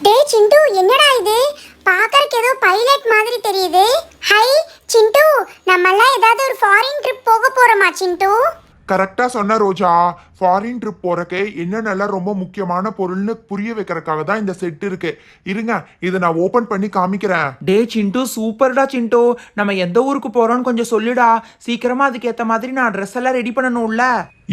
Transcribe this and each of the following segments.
டேய் சிண்டு, என்னடா இது? பார்க்கறதுக்கு ஏதோ பைலட் மாதிரி தெரியுது. ஹை சிண்டு, நம்மலாம் ஏதாவது ஒரு ஃபாரின் ட்ரிப் போக போறோமா சிண்டு? கரெக்டாக சொன்ன ரோஜா. ஃபாரின் ட்ரிப் போறக்கு என்னென்னலாம் ரொம்ப முக்கியமான பொருள்னு புரிய வைக்கிறதுக்காக தான் இந்த செட் இருக்கு. இருங்க, இதை நான் ஓபன் பண்ணி காமிக்கிறேன். டே சிண்டு, சூப்பர்டா சிண்டு. நம்ம எந்த ஊருக்கு போறோம்னு கொஞ்சம் சொல்லுடா. சீக்கிரமா அதுக்கு ஏத்த மாதிரி நான் ட்ரெஸ் எல்லாம் ரெடி பண்ணணும்ல.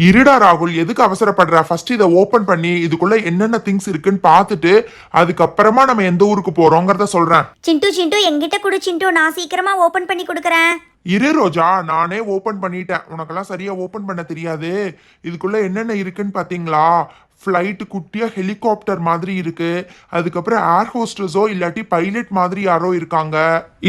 இருடா ராகுல், எதுக்கு அவசரப்படுற? ஃபர்ஸ்ட் இதை ஓபன் பண்ணி இதுக்குள்ள என்னென்ன திங்ஸ் இருக்குன்னு பார்த்துட்டு அதுக்கப்புறமா நம்ம எந்த ஊருக்கு போறோங்கிறத சொல்றேன். சிண்டு சிண்டு, என்கிட்ட கொடு சிண்டு, நான் சீக்கிரமா ஓபன் பண்ணி கொடுக்கறேன். இரு ரோஜா, நானே ஓபன் பண்ணிட்டேன். உனக்கெல்லாம் சரியா ஓபன் பண்ண தெரியாது. இதுக்குள்ள என்னென்ன இருக்குன்னு பாத்தீங்களா? ஃப்ளைட் குட்டியா ஹெலிகாப்டர் மாதிரி இருக்கு. அதுக்கப்புறம் ஏர் ஹோஸ்டஸோ இல்லாட்டி பைலட் மாதிரி யாரோ இருக்காங்க.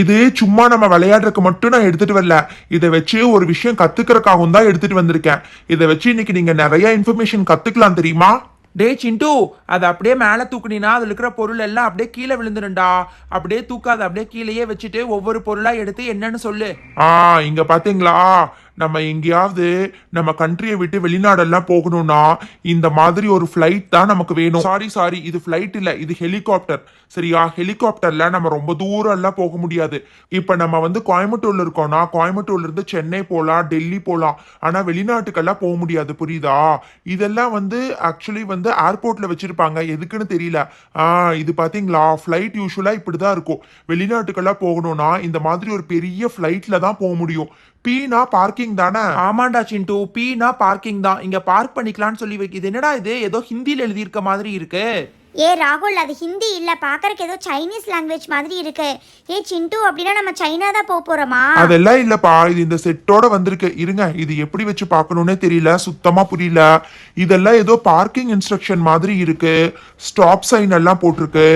இது சும்மா நம்ம விளையாடுறதுக்கு மட்டும் நான் எடுத்துட்டு வரல. இதை வச்சு ஒரு விஷயம் கத்துக்கிறதுக்காகவும் தான் எடுத்துட்டு வந்திருக்கேன். இதை வச்சு இன்னைக்கு நீங்க நிறைய இன்ஃபர்மேஷன் கத்துக்கலாம், தெரியுமா? டே சிண்டு, அதை அப்படியே மேலே தூக்குனினா அதில் இருக்கிற பொருள் எல்லாம் அப்படியே கீழே விழுந்துருண்டா. அப்படியே தூக்காத, அப்படியே கீழேயே வச்சுட்டு ஒவ்வொரு பொருளா எடுத்து என்னன்னு சொல்லு. இங்க பாத்தீங்களா, நம்ம எங்கேயாவது நம்ம கண்ட்ரியை விட்டு வெளிநாடெல்லாம் போகணும்னா இந்த மாதிரி ஒரு ஃப்ளைட் தான் நமக்கு வேணும். சாரி, இது ஃப்ளைட் இல்ல, இது ஹெலிகாப்டர். சரியா? ஹெலிகாப்டர்ல நம்ம ரொம்ப தூரம் எல்லாம் போக முடியாது. இப்ப நம்ம வந்து கோயம்புத்தூர்ல இருக்கோம்னா கோயம்புத்தூர்ல இருந்து சென்னை போலாம், டெல்லி போலாம். ஆனா வெளிநாட்டுக்கெல்லாம் போக முடியாது, புரியுதா? இதெல்லாம் வந்து ஆக்சுவலி வந்து ஏர்போர்ட்ல வச்சிருப்பாங்க. எதுக்குன்னு தெரியல. இது பாத்தீங்களா, ஃப்ளைட் யூஸ்வலா இப்படிதான் இருக்கும். வெளிநாட்டுக்கெல்லாம் போகணும்னா இந்த மாதிரி ஒரு பெரிய ஃப்ளைட்ல தான் போக முடியும். பீனா பார்க்கிங் தானே? ஆமாண்டா சிண்டு, பீனா பார்க்கிங் தான். இங்க பார்க் பண்ணிக்கலாம்னு சொல்லி வைக்குது. என்னடா இது, ஏதோ ஹிந்தியில் எழுதியிருக்க மாதிரி இருக்கு. ஏ ராகுல், அது ஹிந்தி இல்ல, பார்க்கறதுக்கு ஏதோ சைனீஸ் லாங்குவேஜ் மாதிரி இருக்கு. ஏ சிண்டு, அப்படின்னா நம்ம சைனா தான் போக போறோமா? அதெல்லாம் இல்லப்பா, இது இந்த செட்டோட வந்திருக்கு. இருங்க, இது எப்படி வச்சு பார்க்கணும்னே தெரியல, சுத்தமா புரியல. இதெல்லாம் ஏதோ பார்க்கிங் இன்ஸ்ட்ரக்ஷன் மாதிரி இருக்கு. ஸ்டாப் சைன் எல்லாம் போட்டிருக்கு.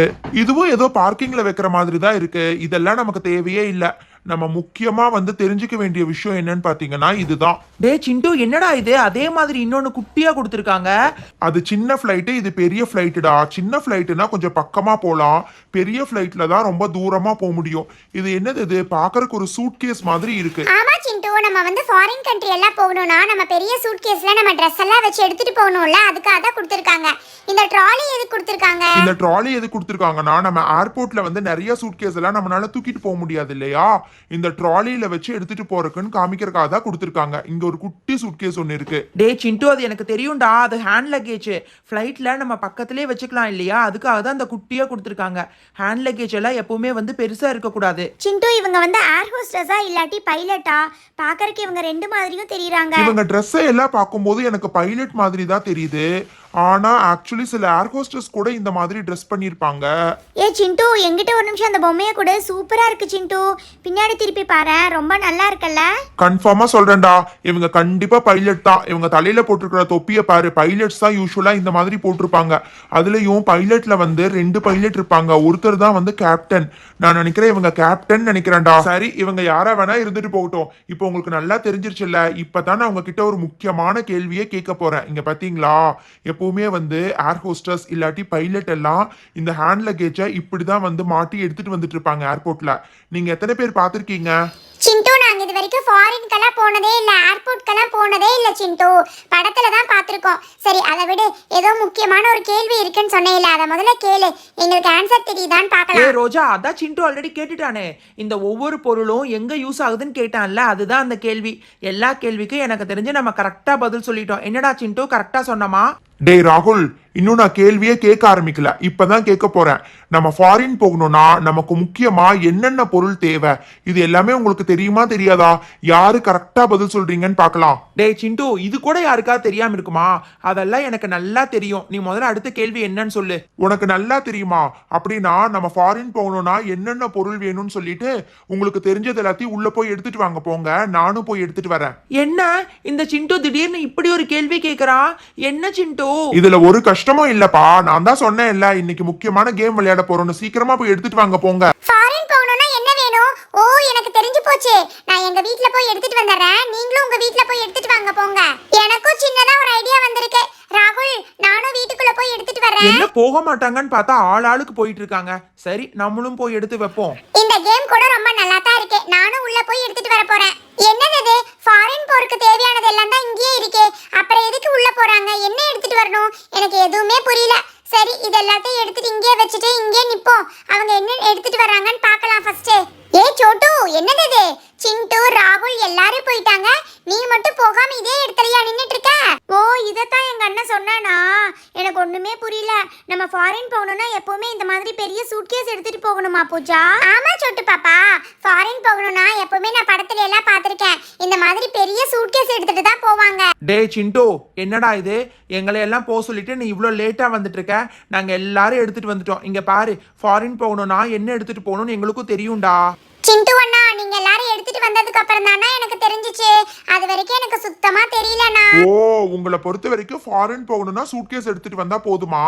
இதுவும் ஏதோ பார்க்கிங்ல வைக்கிற மாதிரி தான் இருக்கு. இதெல்லாம் நமக்கு தேவையே இல்லை. நம்ம முக்கியமா வந்து தெரிஞ்சுக்க வேண்டிய விஷயம் என்னன்னு பாத்தீங்கன்னா இதுதான். டே சிண்டு, என்னடா இது? அதே மாதிரி இன்னொன்னு குட்டியா கொடுத்துருக்காங்க. அது சின்ன ஃபிளைட்டு, இது பெரிய ஃபிளைட்டுடா. சின்ன ஃபிளைட்டுனா கொஞ்சம் பக்கமா போலாம். பெரிய ஃபிளைட்ல தான் ரொம்ப தூரமா போக முடியும். இது என்னது? இது பாக்குறதுக்கு ஒரு சூட்கேஸ் மாதிரி இருக்கு. ஆமா சிண்டு, நம்ம வந்து ஃபாரின் கண்ட்ரி எல்லாம் போகணும்னா நம்ம பெரிய சூட்கேஸ்ல நம்ம ட்ரெஸ் எல்லாம் வச்சு எடுத்துட்டு போகணும்ல, அதுக்காக தான் கொடுத்துருக்காங்க. இந்த ட்ராலி எதுக்கு கொடுத்துருக்காங்க? இந்த ட்ராலி எதுக்கு கொடுத்துருக்காங்கன்னா, நம்ம ஏர்போர்ட்ல வந்து நிறைய சூட்கேஸ் எல்லாம் நம்மளால தூக்கிட்டு போக முடியாது இல்லையா? இந்த ட்ராலியில வச்சு எடுத்துட்டு போறதுக்குன்னு காமிக்கிறதுக்காக தான் கொடுத்துருக்காங்க. இங்க ஒரு குட்டி சூட்கேஸ் ஒன்னு இருக்கு. டே சிண்டு, அது எனக்கு தெரியும்டா. அது ஹேண்ட் லக்கேஜ். ஃப்ளைட்ல நம்ம பக்கத்திலே வச்சுக்கலாம் இல்லையா? அதுக்காக தான் அந்த குட்டியா கொடுத்துருக்காங்க. ஹேண்ட் லக்கேஜ் எல்லாம் எப்பவுமே வந்து பெருசா இருக்கக்கூடாது. சிண்டு, இவங்க வந்து ஏர் ஹோஸ்டஸா இல்லாட்டி பைலட்டா? பார்க்கறதுக்கு இவங்க ரெண்டு மாதிரியும் தெரியுறாங்க. இவங்க ட்ரெஸ்ஸை எல்லாம் பார்க்கும்போது எனக்கு பைலட் மாதிரி தான் தெரியுது. ஆனா ஆக்சுவலி சில ஏர் ஹோஸ்டஸ் கூட இந்த மாதிரி ட்ரெஸ் பண்ணிருப்பாங்க. ஏ சிண்டு, என்கிட்ட ஒரு நிமிஷம் அந்த பொம்மையை கூட. சூப்பரா இருக்கு சிண்டு, பின்னாடி திருப்பி பாரு, ரொம்ப நல்லா இருக்குல்ல? கன்ஃபார்மா சொல்றேன்டா, இவங்க கண்டிப்பா பைலட் தான். இவங்க தலையில போட்டிருக்கிற தொப்பியை பாரு. பைலட்ஸ் தான் யூஸ்வலா இந்த மாதிரி போட்டிருப்பாங்க. அதுலயும் பைலட்ல வந்து 2 பைலட் இருப்பாங்க. ஒருத்தர் தான் வந்து கேப்டன். நான் நினைக்கிறேன் இவங்க கேப்டன் நினைக்கிறேன்டா. சரி, இவங்க யாரா வேணா இருந்துட்டு போகட்டும். இப்போ உங்களுக்கு நல்லா தெரிஞ்சிருச்சுல்ல. இப்பதான் நான் உங்ககிட்ட ஒரு முக்கியமான கேள்வியே கேட்க போறேன். இங்க பாத்தீங்களா, எப்பவுமே வந்து ஏர் ஹோஸ்டஸ் இல்லாட்டி பைலட் எல்லாம் இந்த ஹேண்ட் லக்கேஜை இப்படிதான் வந்து மாட்டி எடுத்துட்டு வந்துட்டு இருப்பாங்க ஏர்போர்ட்ல. நீங்க எத்தனை பேர் பார்த்திருக்கீங்க? சிண்டு, நாங்க இது வரைக்கும் ஃபாரின்க்கெல்லாம் போனதே இல்ல, ஏர்போர்ட்க்கெல்லாம் போனதே இல்ல சிண்டு. படத்துல தான் பார்த்திருக்கோம். சரி, அதை விடு. ஏதோ முக்கியமான ஒரு கேள்வி இருக்குன்னு சொன்னேன்ல, அதை முதல்ல கேளு. எங்களுக்கு ஆன்சர் தெரியுதான்னு ஏ பார்க்கலாம். ரோஜா, அதான் சிண்டு ஆல்ரெடி கேட்டுட்டானே. இந்த ஒவ்வொரு பொருளும் எங்க யூஸ் ஆகுதுன்னு கேட்டான்ல, அதுதான் அந்த கேள்வி. எல்லா கேள்விக்கும் எனக்கு தெரிஞ்சு நம்ம கரெக்டா பதில் சொல்லிட்டோம். என்னடா சிண்டு, கரெக்டா சொன்னமா? டேய் ராகுல், இன்னும் நான் கேள்வியே கேட்க ஆரம்பிக்கல, இப்பதான் கேட்க போறேன். நம்ம ஃபாரின் போகணும்னா நமக்கு முக்கியமா என்னென்ன பொருள் தேவை, இது எல்லாமே உங்களுக்கு தெரியுமா தெரியாதா? யாரு கரெக்டா பதில் சொல்றீங்கன்னு பார்க்கலாம். டே சிண்டு, இது கூட யாருக்கா தெரியாம இருக்குமா? அதெல்லாம் எனக்கு நல்லா தெரியும். நீ முதல்ல அடுத்த கேள்வி என்னன்னு சொல்லு. உனக்கு நல்லா தெரியுமா? அப்படின்னா நம்ம ஃபாரின் போகணும்னா என்னென்ன பொருள் வேணும்னு சொல்லிட்டு உங்களுக்கு தெரிஞ்சது எல்லாத்தையும் உள்ள போய் எடுத்துட்டு வாங்க. போங்க, நானும் போய் எடுத்துட்டு வரேன். என்ன இந்த சிண்டு திடீர்னு இப்படி ஒரு கேள்வி கேக்குறா? என்ன சிண்டு? இதுல ஒரு கஷ்டமும் இல்லப்பா. நான் தான் சொன்னேன் இல்ல, இன்னைக்கு முக்கியமான கேம் விளையாட போறோம்னு. சீக்கிரமா போய் எடுத்துட்டு வாங்க, போங்க. ஃபாரின் போகணும்னா என்ன வேணும்? ஓ, எனக்கு தெரிஞ்சு போச்சு. நான் எங்க வீட்ல போய் எடுத்துட்டு வந்துறேன். நீங்களும் உங்க வீட்ல போய் எடுத்துட்டு வாங்க, போங்க. எனக்கும் சின்னதா ஒரு ஐடியா வந்திருக்கு. ராகுல், நானும் வீட்டுக்குள்ள போய் எடுத்துட்டு வரேன். என்ன போக மாட்டாங்கன்னு பார்த்தா ஆளுக்கு போயிட்டு இருக்காங்க. சரி, நம்மளும் போய் எடுத்து வைப்போம். இந்த கேம் கூட ரொம்ப நல்லா தான் இருக்கு. நானும் உள்ள போய் எடுத்துட்டு வர போறேன். என்னது இது? ஃபாரின் போறதுக்கு தேவையானது எல்லாம் தான் இங்கேயே இருக்கே. அப்புறம் எதுக்கு உள்ள போறாங்க? என்ன எடுத்துட்டு வரணும்? எனக்கு எதுவுமே புரியல. சரி இது எல்லாத்தையும் எடுத்துட்டு இங்கே வச்சுட்டு இங்கே நிப்போம். அவங்க என்ன எடுத்துட்டு வராங்கன்னு பார்க்கலாம் ஃபர்ஸ்ட். சோட்டு என்னது இது? சிண்டு ராகுல் எல்லாரும் போயிட்டாங்க, நீ மட்டும் போகாம இதே இடத்துலயா நின்னுட்டு இருக்க? ஓ இதத்தான் எங்க அண்ணன் சொன்னானா? எனக்கு ஒண்ணுமே புரியல. நம்ம ஃபாரின் போகணும்னா எப்பவுமே இந்த மாதிரி பெரிய சூட்கேஸ் எடுத்துட்டு போகணுமா பூஜா? ஆமா சோட்டு பாப்பா, ஃபாரின் போகணும்னா எப்பவுமே நான் படத்துல எல்லாம் பார்த்திருக்கேன், இந்த மாதிரி பெரிய சூட்கேஸ் எடுத்துட்டு தான் போவாங்க. டேய் சிண்டு, என்னடா இது? எங்களை எல்லாம் போக சொல்லிட்டு நீ இவ்வளோ லேட்டாக வந்துட்டு இருக்க. நாங்கள் எல்லாரும் எடுத்துட்டு வந்துட்டோம். இங்கே பாரு, ஃபாரின் போகணும்னா என்ன எடுத்துட்டு போகணும்னு எங்களுக்கும் தெரியும்டா. சிண்டு அண்ணா, நீங்க எல்லாரும் எடுத்துட்டு வந்ததுக்கு அப்புறம் தானே எனக்கு தெரிஞ்சிச்சு. அது வரைக்கும் எனக்கு சுத்தமா தெரியலண்ணா. ஓ, உங்களை பொறுத்த வரைக்கும் ஃபாரின் போகணும்னா சூட்கேஸ் எடுத்துட்டு வந்தா போதுமா?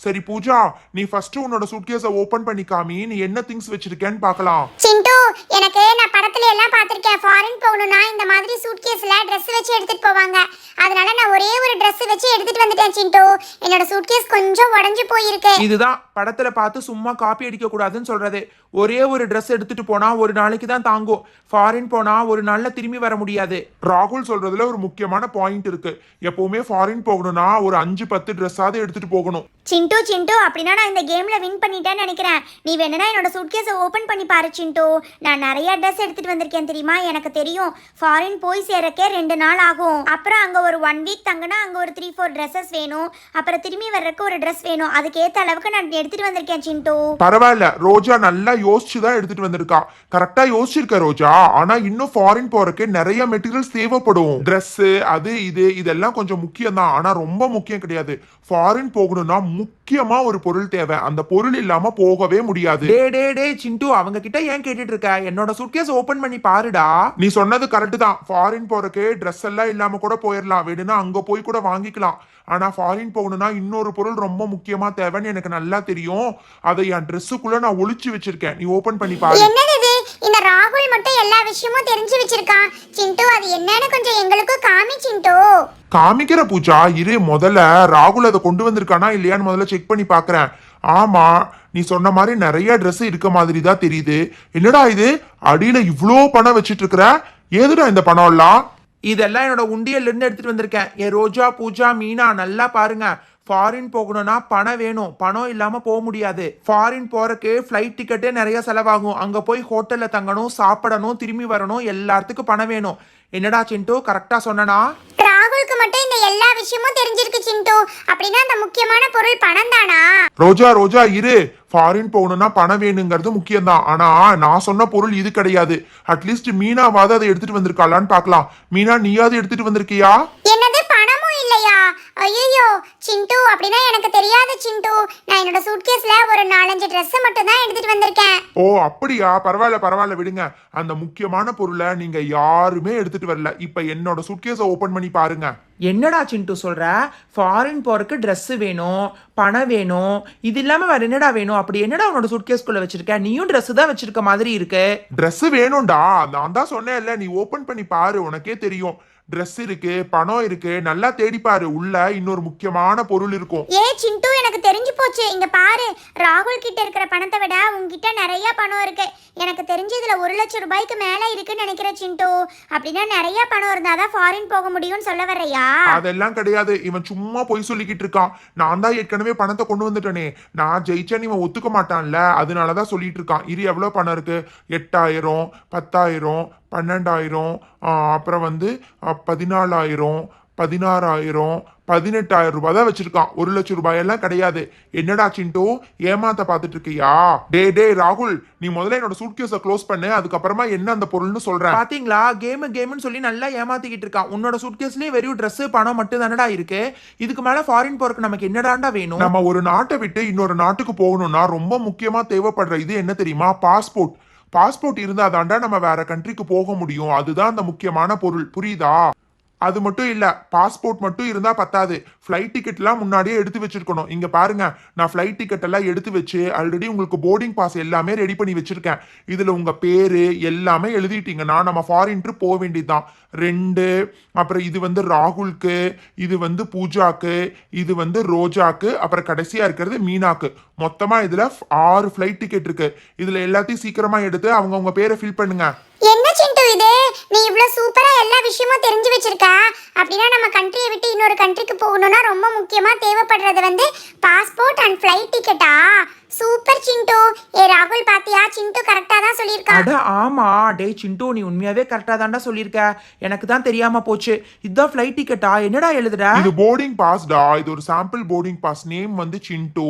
சரி பூஜா, நீ ஃபர்ஸ்ட் உன்னோட சூட்கேஸை ஓபன் பண்ணி காமி, நீ என்ன திங்ஸ் வச்சிருக்கேன்னு பார்க்கலாம். சிண்டு, எனக்கு நான் படத்துல எல்லாம் பார்த்திருக்கேன், ஃபாரின் போகணும்னா இந்த மாதிரி சூட்கேஸ்ல Dress வச்சு எடுத்துட்டு போவாங்க. அதனால நான் ஒரே ஒரு Dress வச்சு எடுத்துட்டு வந்துட்டேன் சிண்டு. என்னோட சூட்கேஸ் கொஞ்சம் உடைஞ்சு போயிருக்கு. இதுதான் படத்துல பார்த்து சும்மா காப்பி அடிக்க கூடாதுன்னு சொல்றது. ஒரே ஒரு ட்ரெஸ் எடுத்துட்டு போனா ஒரு நாளைக்கு தான் தாங்கும். ஃபாரின் போனா ஒரு நாள்ல திரும்பி வர முடியாது. ராகுல் சொல்றதுல ஒரு முக்கியமான பாயிண்ட் இருக்கு. எப்பவுமே ஃபாரின் போகணும்னா ஒரு 5-10 ட்ரெஸ்ஸாவது எடுத்துட்டு போகணும். சிண்டு அப்படின்னா நான் இந்த கேம்ல வின் பண்ணிட்டேன்னு நினைக்கிறேன். நீ வேணும்னா என்னோட சூட்கேஸை ஓபன் பண்ணி பாரு சிண்டு. நான் நிறைய ட்ரெஸ் எடுத்துட்டு வந்திருக்கேன் தெரியுமா? எனக்கு தெரியும், ஃபாரின் போய் சேரக்கே 2 நாள் ஆகும். அப்புறம் அங்க ஒரு 1 வீக் தங்கினா அங்க ஒரு 3-4 ட்ரெஸ்ஸஸ் வேணும். அப்புறம் திரும்பி வர்றதுக்கு ஒரு ட்ரெஸ் வேணும். அதுக்கேற்ற அளவுக்கு நான் எடுத்துட்டு வந்திருக்கேன் சிண்டு. பரவாயில்ல, ரோஜா நல்லா யோசிச்சுதான் எடுத்துட்டு வந்திருக்கா. கரெக்டா யோசிச்சிருக்க ரோஜா. ஆனா இன்னும் ஃபாரின் போறதுக்கு நிறைய மெட்டீரியல்ஸ் தேவைப்படும். Dress அது இது இதெல்லாம் கொஞ்சம் முக்கியம் தான், ஆனா ரொம்ப முக்கியம் கிடையாது. ஃபாரின் போகணும்னா முக்கியமா ஒரு பொருள் தேவை. அந்த பொருள் இல்லாம போகவே முடியாது. டே சிண்டு, அவங்க கிட்ட ஏன் கேட்டுட்டு இருக்க? என்னோட சூட்கேஸ் ஓபன் பண்ணி பாருடா. நீ சொன்னது கரெக்ட் தான். ஃபாரின் போறதுக்கு ட்ரெஸ் எல்லாம் இல்லாம கூட போயிடலாம், வேணும்னா அங்க போய் கூட வாங்கிக்கலாம். ஆனா ஃபாரின் போகணும்னா இன்னொரு பொருள் ரொம்ப முக்கியமா தேவைன்னு எனக்கு நல்லா தெரியும். அதை என் ட்ரெஸ்ஸுக்குள்ள நான் ஒளிச்சு வச்சிருக்கேன். நீ ஓபன் பண்ணி பாரு. என்னது இது? இந்த ராகுல் மட்டும் எல்லா விஷயமும் தெரிஞ்சு வச்சிருக்கான். சிண்டு, அது என்னன்னு கொஞ்சம் எங்களுக்கும் காமி சிண்டு. காமிக்கிற பூஜா, இரு முதல்ல ராகுல் அதை கொண்டு வந்திருக்கானா இல்லையான்னு முதல்ல செக் பண்ணி பாக்குறேன். ஆமா, நீ சொன்ன மாதிரி நிறைய Dress இருக்க மாதிரி தான் தெரியுது. என்னடா இது, அடியில இவ்ளோ பணம் வச்சிட்டு இருக்கிற? ஏதுடா இந்த பணம் எல்லாம்? இதெல்லாம் என்னோட உண்டியல்ல இருந்து எடுத்துட்டு வந்திருக்கேன். என் ரோஜா, பூஜா, மீனா நல்லா பாருங்க. ஃபாரின் போகணும்னா பணம் வேணும். பணம் இல்லாம போக முடியாது. ஃபாரின் போறக்கு ஃப்ளைட் டிக்கெட்டே நிறைய செலவாகும். அங்க போய் ஹோட்டல்ல தங்கணும், சாப்பிடணும், திரும்பி வரணும், எல்லாத்துக்கும் பணம் வேணும். என்னடா சிண்டு, கரெக்டா சொன்னனா? ராகுலுக்கு மட்டும் இந்த எல்லா விஷயமும் தெரிஞ்சிருக்கு சிண்டு. அப்படின்னா அந்த முக்கியமான பொருள் பணம் தானா? ரோஜா இரு. ஃபாரின் போகணும்னா பணம் வேணுங்கிறது முக்கியம்தான், ஆனா நான் சொன்ன பொருள் இது கிடையாது. அட்லீஸ்ட் மீனாவாவது அதை எடுத்துட்டு வந்திருக்காளான்னு பார்க்கலாம். மீனா, நீயாவது எடுத்துட்டு வந்திருக்கியா? என்னது, பணமும் இல்லையா? ஐயோ சிண்டு, அப்படின்னா எனக்கு தெரியாது சிண்டு. நான் என்னோட சூட்கேஸ்ல ஒரு 4-5 Dress மட்டும் தான் எடுத்துட்டு வந்திருக்கேன். ஓ அப்படியா? பரவாயில்ல விடுங்க. அந்த முக்கியமான பொருளை நீங்க யாருமே எடுத்துட்டு வரல. இப்ப என்னோட சூட்கேஸை ஓபன் பண்ணி பாருங்க. என்னடா சிண்டு சொல்ற? ஃபாரின் போறதுக்கு Dress வேணும், பணம் வேணும், இது இல்லாம வேற என்னடா வேணும்? அப்படி என்னடா உன்னோட சூட்கேஸ்குள்ள வச்சிருக்க? நீயும் Dress தான் வச்சிருக்க மாதிரி இருக்கு. Dress வேணும்டா, நான் தான் சொன்னேன்ல, நீ ஓபன் பண்ணி பாரு, உனக்கே தெரியும். Dress இருக்கு, பணம் இருக்கு, நல்லா தேடி பாரு. உள்ள இன்னொரு முக்கியமான பொருள் இருக்கும். சிண்டு, எனக்கு தெரிஞ்சு போச்சு. இங்க பாரு, ராகுல் கிட்ட இருக்கிற பணத்தை விட உங்ககிட்ட நிறைய பணம் இருக்கு. எனக்கு தெரிஞ்சு இதுல 1 லட்சம் ரூபாய்க்கு மேல இருக்குன்னு நினைக்கிறேன் சிண்டு. அப்படின்னா நிறைய பணம் இருந்தாதான் ஃபாரின் போக முடியும்னு சொல்ல வர்றியா? அதெல்லாம் கிடையாது. இவன் சும்மா பொய் சொல்லிக்கிட்டு இருக்கான். நான் தான் ஏற்கனவே பணத்தை கொண்டு வந்துட்டேனே. நான் ஜெயிச்சேன்னு இவன் ஒத்துக்க மாட்டான்ல, அதனாலதான் சொல்லிட்டு இருக்கான். இரு, எவ்வளவு பணம் இருக்கு? 8000, 10000, 12000, அப்புறம் 14000, 16000, 18000 ரூபாய் தான் வச்சிருக்கான். 1 லட்சம் ரூபாய் எல்லாம் கிடையாது. என்னடா சிண்டு, ஏமாத்த பாத்துட்டு இருக்கியா? டே ராகுல், நீ முதல்ல என்னோட சூட்கேஸை க்ளோஸ் பண்ணு, அதுக்கப்புறமா என்ன அந்த பொருள்னு சொல்றேன். பாத்தீங்களா, கேம்னு சொல்லி நல்லா ஏமாத்திக்கிட்டு இருக்கான். உன்னோட சூட்கேஸ்லயே வெறும் Dress, பணம் மட்டும் தானடா இருக்கு. இதுக்கு மேல ஃபாரின் போறதுக்கு நமக்கு என்னடாண்டா வேணும்? நம்ம ஒரு நாட்டை விட்டு இன்னொரு நாட்டுக்கு போகணும்னா ரொம்ப முக்கியமா தேவைப்படுற இது என்ன தெரியுமா? பாஸ்போர்ட் இருந்தா தாண்டா நம்ம வேற கண்ட்ரிக்கு போக முடியும். அதுதான் அந்த முக்கியமான பொருள், புரியுதா? அது மட்டும் இல்ல, பாஸ்போர்ட் மட்டும் இருந்தா பத்தாது. ஃப்ளைட் டிக்கெட்லாம் முன்னாடியே எடுத்து வச்சிருக்கணும். இங்க பாருங்க, நான் ஃப்ளைட் டிக்கெட் எல்லாம் எடுத்து வச்சு ஆல்ரெடி உங்களுக்கு போர்டிங் பாஸ் எல்லாமே ரெடி பண்ணி வச்சிருக்கேன். இதுல உங்க பேரு எல்லாமே எழுதிட்டீங்கன்னா நம்ம ஃபாரின் ட்ரிப் போக வேண்டியதுதான். 2, அப்புறம் இது ராகுலுக்கு, இது பூஜாக்கு, இது ரோஜாக்கு, அப்புறம் கடைசியா இருக்கிறது மீனாக்கு. மொத்தமா இதுல 6 ஃப்ளைட் டிக்கெட் இருக்கு. இதுல எல்லாத்தையும் சீக்கிரமா எடுத்து அவங்க பேரை ஃபில் பண்ணுங்க. என்ன சிண்டு இது? நீ இவ்ளோ சூப்பரா எல்லா விஷயமும் தெரிஞ்சு வச்சிருக்க. அப்படின்னா நம்ம கண்ட்ரியை விட்டு இன்னொரு கண்ட்ரிக்கு போகணும்னா ரொம்ப முக்கியமா தேவைப்படுறது வந்து பாஸ்போர்ட் அண்ட் ஃப்ளைட் டிக்கெட்டா? சூப்பர் சிண்டு. ஏ ராகுல் பாத்தியா, சிண்டு கரெக்டா தான் சொல்லியிருக்கான். அட ஆமா, டேய் சிண்டு நீ உண்மையாவே கரெக்டா தான்டா சொல்லியிருக்க. எனக்கு தான் தெரியாம போச்சு. இதுதான் ஃப்ளைட் டிக்கெட்டா? என்னடா எழுதுற? இது போர்டிங் பாஸ்டா. இது ஒரு சாம்பிள் போர்டிங் பாஸ். நேம் வந்து சிண்டு.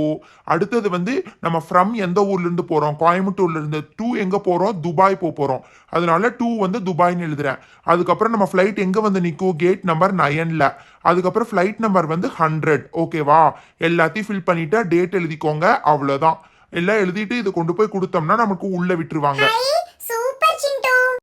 அடுத்தது வந்து நம்ம ஃப்ரம் எந்த ஊர்ல இருந்து போறோம், கோயம்புத்தூர்ல இருந்து. டூ எங்க போறோம், துபாய் போறோம். அதனால டூ வந்து துபாய்னு எழுதுறேன். அதுக்கப்புறம் நம்ம ஃப்ளைட் எங்க வந்து நிற்கும், கேட் நம்பர் 9ல. அதுக்கப்புறம் ஃப்ளைட் நம்பர் வந்து 100. ஓகேவா? எல்லாத்தையும் ஃபில் பண்ணிட்டு டேட் எழுதிக்கோங்க. அவ்வளோதான். எல்லாம் எழுதிட்டு இதை கொண்டு போய் கொடுத்தோம்னா நமக்கு உள்ள விட்டுருவாங்க. ஐ